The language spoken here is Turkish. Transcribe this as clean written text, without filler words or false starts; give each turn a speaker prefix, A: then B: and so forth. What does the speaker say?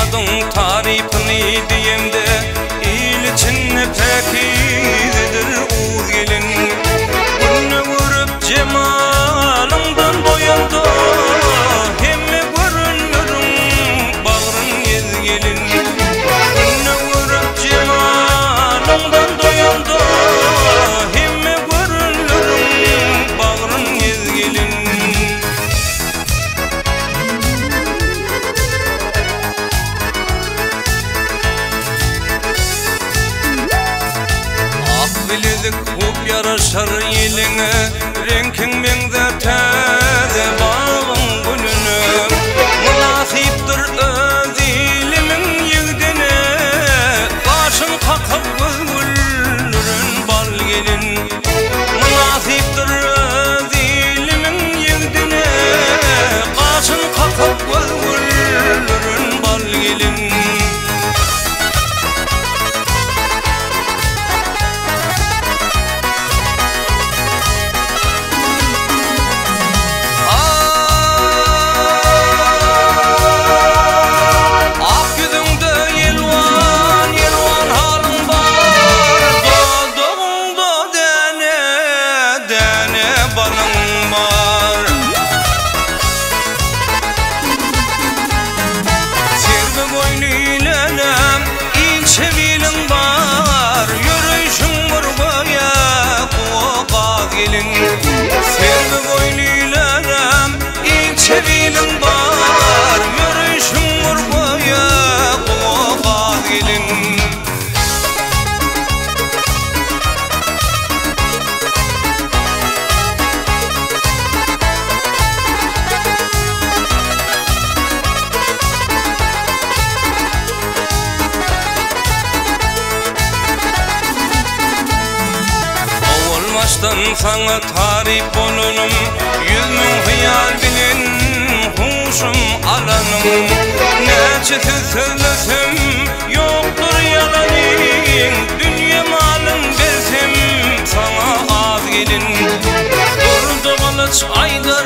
A: evladın tarifini diyemde il içinde pekidir uğuz gelin. Bunu vurup cemalından doyanda hemme görünürüm bağrın yez gelin. Bunu vurup cemalından doyanda hemme görünürüm bağrın yez gelin. Bilezik hop yaraşar yeline renkin mengde teze bağın gülünü. Münasiptir öz ilimin yigdine başın kakıp gülürün bal gelin. Münasiptir öz ilimin yigdine başın kakıp gülürün bal gelin. Sevgi boynularım ince bilim var, yürüyüşüm vurguya kuğaz gelin. Baştan sana tarif olunum, 100.000 hıyal bilin huşum alanım. Neçe söylesem yoktur yalanın, dünya malım versem sana az gelin. Durdu kılıç aylar